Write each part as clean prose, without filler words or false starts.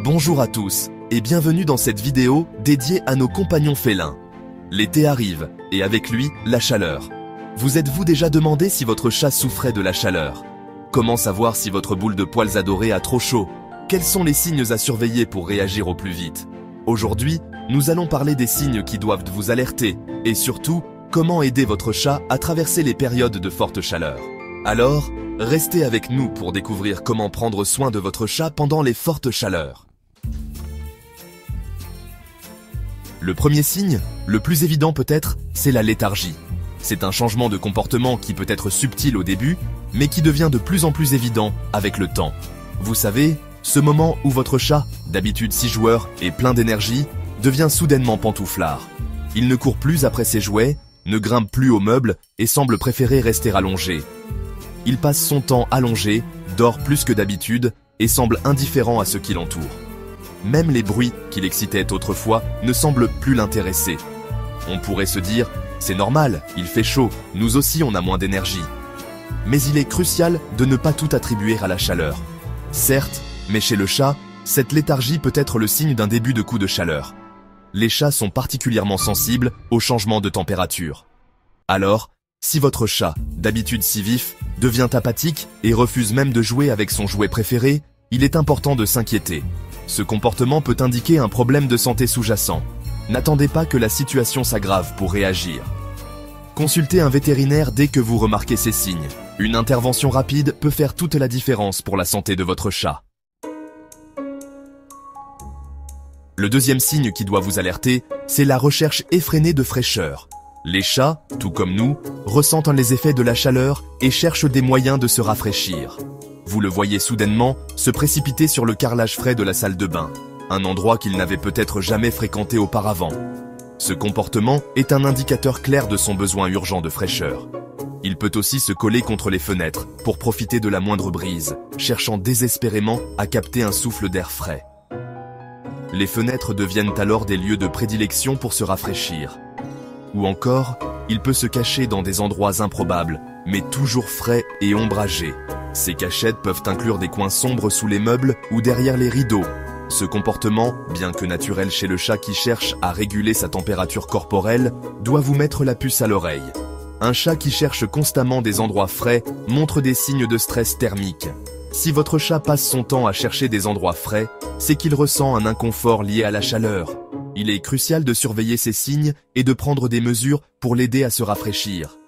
Bonjour à tous et bienvenue dans cette vidéo dédiée à nos compagnons félins. L'été arrive et avec lui, la chaleur. Vous êtes-vous déjà demandé si votre chat souffrait de la chaleur? Comment savoir si votre boule de poils adoré a trop chaud? Quels sont les signes à surveiller pour réagir au plus vite? Aujourd'hui, nous allons parler des signes qui doivent vous alerter et surtout, comment aider votre chat à traverser les périodes de forte chaleur. Alors, restez avec nous pour découvrir comment prendre soin de votre chat pendant les fortes chaleurs. Le premier signe, le plus évident peut-être, c'est la léthargie. C'est un changement de comportement qui peut être subtil au début, mais qui devient de plus en plus évident avec le temps. Vous savez, ce moment où votre chat, d'habitude si joueur et plein d'énergie, devient soudainement pantouflard. Il ne court plus après ses jouets, ne grimpe plus aux meubles et semble préférer rester allongé. Il passe son temps allongé, dort plus que d'habitude et semble indifférent à ce qui l'entoure. Même les bruits qui l'excitaient autrefois ne semblent plus l'intéresser. On pourrait se dire, c'est normal, il fait chaud, nous aussi on a moins d'énergie. Mais il est crucial de ne pas tout attribuer à la chaleur. Certes, mais chez le chat, cette léthargie peut être le signe d'un début de coup de chaleur. Les chats sont particulièrement sensibles aux changements de température. Alors, si votre chat, d'habitude si vif, devient apathique et refuse même de jouer avec son jouet préféré, il est important de s'inquiéter. Ce comportement peut indiquer un problème de santé sous-jacent. N'attendez pas que la situation s'aggrave pour réagir. Consultez un vétérinaire dès que vous remarquez ces signes. Une intervention rapide peut faire toute la différence pour la santé de votre chat. Le deuxième signe qui doit vous alerter, c'est la recherche effrénée de fraîcheur. Les chats, tout comme nous, ressentent les effets de la chaleur et cherchent des moyens de se rafraîchir. Vous le voyez soudainement se précipiter sur le carrelage frais de la salle de bain, un endroit qu'il n'avait peut-être jamais fréquenté auparavant. Ce comportement est un indicateur clair de son besoin urgent de fraîcheur. Il peut aussi se coller contre les fenêtres pour profiter de la moindre brise, cherchant désespérément à capter un souffle d'air frais. Les fenêtres deviennent alors des lieux de prédilection pour se rafraîchir. Ou encore, il peut se cacher dans des endroits improbables, mais toujours frais et ombragés. Ces cachettes peuvent inclure des coins sombres sous les meubles ou derrière les rideaux. Ce comportement, bien que naturel chez le chat qui cherche à réguler sa température corporelle, doit vous mettre la puce à l'oreille. Un chat qui cherche constamment des endroits frais montre des signes de stress thermique. Si votre chat passe son temps à chercher des endroits frais, c'est qu'il ressent un inconfort lié à la chaleur. Il est crucial de surveiller ces signes et de prendre des mesures pour l'aider à se rafraîchir.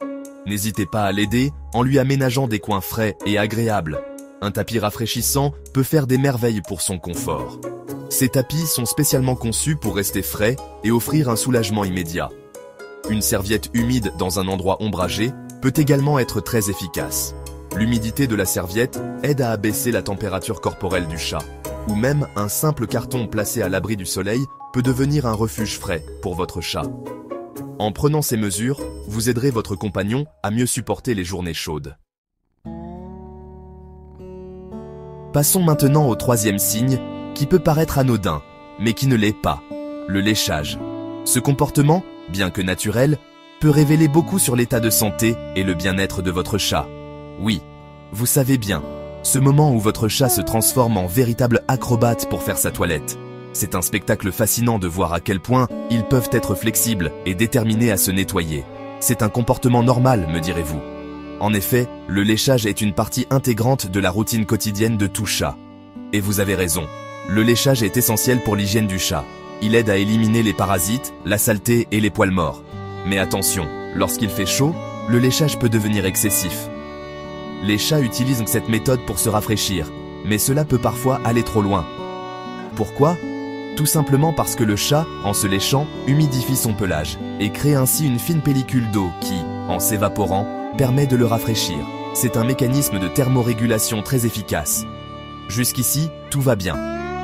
N'hésitez pas à l'aider en lui aménageant des coins frais et agréables. Un tapis rafraîchissant peut faire des merveilles pour son confort. Ces tapis sont spécialement conçus pour rester frais et offrir un soulagement immédiat. Une serviette humide dans un endroit ombragé peut également être très efficace. L'humidité de la serviette aide à abaisser la température corporelle du chat. Ou même un simple carton placé à l'abri du soleil peut devenir un refuge frais pour votre chat. En prenant ces mesures, vous aiderez votre compagnon à mieux supporter les journées chaudes. Passons maintenant au troisième signe, qui peut paraître anodin, mais qui ne l'est pas, le léchage. Ce comportement, bien que naturel, peut révéler beaucoup sur l'état de santé et le bien-être de votre chat. Oui, vous savez bien, ce moment où votre chat se transforme en véritable acrobate pour faire sa toilette. C'est un spectacle fascinant de voir à quel point ils peuvent être flexibles et déterminés à se nettoyer. C'est un comportement normal, me direz-vous. En effet, le léchage est une partie intégrante de la routine quotidienne de tout chat. Et vous avez raison, le léchage est essentiel pour l'hygiène du chat. Il aide à éliminer les parasites, la saleté et les poils morts. Mais attention, lorsqu'il fait chaud, le léchage peut devenir excessif. Les chats utilisent cette méthode pour se rafraîchir, mais cela peut parfois aller trop loin. Pourquoi ? Tout simplement parce que le chat, en se léchant, humidifie son pelage et crée ainsi une fine pellicule d'eau qui, en s'évaporant, permet de le rafraîchir. C'est un mécanisme de thermorégulation très efficace. Jusqu'ici, tout va bien.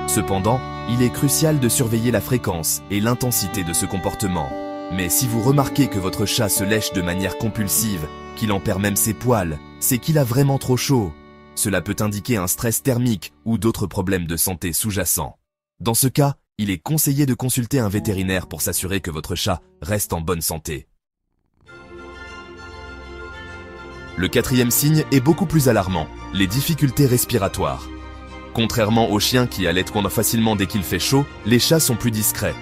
Cependant, il est crucial de surveiller la fréquence et l'intensité de ce comportement. Mais si vous remarquez que votre chat se lèche de manière compulsive, qu'il en perd même ses poils, c'est qu'il a vraiment trop chaud. Cela peut indiquer un stress thermique ou d'autres problèmes de santé sous-jacents. Dans ce cas, il est conseillé de consulter un vétérinaire pour s'assurer que votre chat reste en bonne santé. Le quatrième signe est beaucoup plus alarmant, les difficultés respiratoires. Contrairement aux chiens qui allaitent facilement dès qu'il fait chaud, les chats sont plus discrets.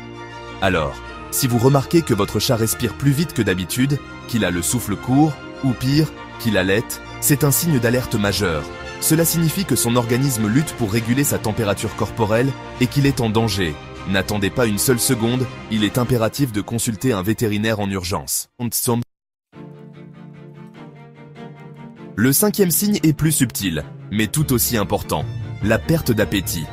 Alors, si vous remarquez que votre chat respire plus vite que d'habitude, qu'il a le souffle court, ou pire, qu'il allaite, c'est un signe d'alerte majeur. Cela signifie que son organisme lutte pour réguler sa température corporelle et qu'il est en danger. N'attendez pas une seule seconde, il est impératif de consulter un vétérinaire en urgence. Le cinquième signe est plus subtil, mais tout aussi important. La perte d'appétit.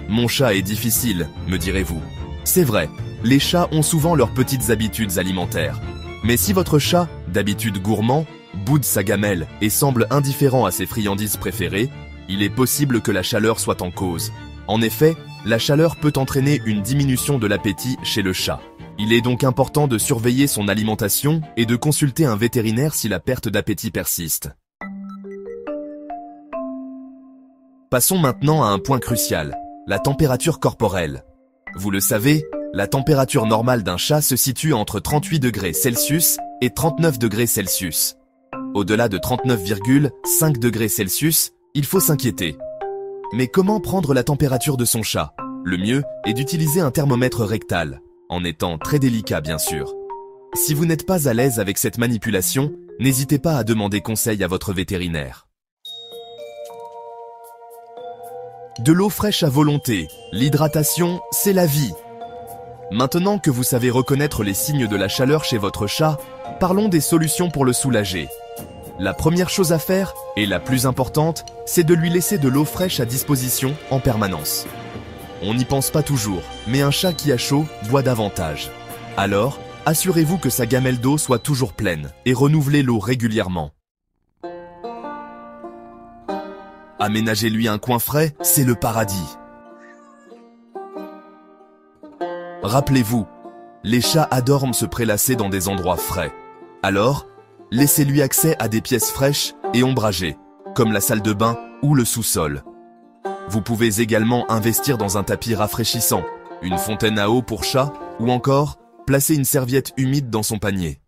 Mon chat est difficile, me direz-vous. C'est vrai, les chats ont souvent leurs petites habitudes alimentaires. Mais si votre chat, d'habitude gourmand, boude sa gamelle et semble indifférent à ses friandises préférées, il est possible que la chaleur soit en cause. En effet, la chaleur peut entraîner une diminution de l'appétit chez le chat. Il est donc important de surveiller son alimentation et de consulter un vétérinaire si la perte d'appétit persiste. Passons maintenant à un point crucial, la température corporelle. Vous le savez, la température normale d'un chat se situe entre 38 degrés Celsius et 39 degrés Celsius. Au-delà de 39,5 degrés Celsius, il faut s'inquiéter. Mais comment prendre la température de son chat? Le mieux est d'utiliser un thermomètre rectal, en étant très délicat bien sûr. Si vous n'êtes pas à l'aise avec cette manipulation, n'hésitez pas à demander conseil à votre vétérinaire. De l'eau fraîche à volonté, l'hydratation, c'est la vie. Maintenant que vous savez reconnaître les signes de la chaleur chez votre chat, parlons des solutions pour le soulager. La première chose à faire, et la plus importante, c'est de lui laisser de l'eau fraîche à disposition en permanence. On n'y pense pas toujours, mais un chat qui a chaud boit davantage. Alors, assurez-vous que sa gamelle d'eau soit toujours pleine et renouvelez l'eau régulièrement. Aménagez-lui un coin frais, c'est le paradis. Rappelez-vous, les chats adorent se prélasser dans des endroits frais. Alors, laissez-lui accès à des pièces fraîches et ombragées, comme la salle de bain ou le sous-sol. Vous pouvez également investir dans un tapis rafraîchissant, une fontaine à eau pour chat ou encore placer une serviette humide dans son panier.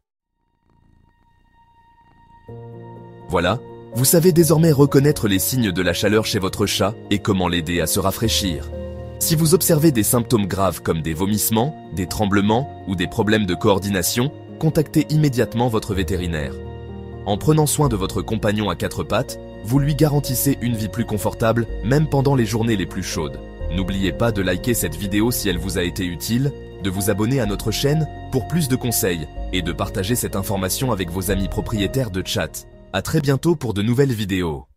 Voilà, vous savez désormais reconnaître les signes de la chaleur chez votre chat et comment l'aider à se rafraîchir. Si vous observez des symptômes graves comme des vomissements, des tremblements ou des problèmes de coordination, contactez immédiatement votre vétérinaire. En prenant soin de votre compagnon à quatre pattes, vous lui garantissez une vie plus confortable, même pendant les journées les plus chaudes. N'oubliez pas de liker cette vidéo si elle vous a été utile, de vous abonner à notre chaîne pour plus de conseils et de partager cette information avec vos amis propriétaires de chat. À très bientôt pour de nouvelles vidéos.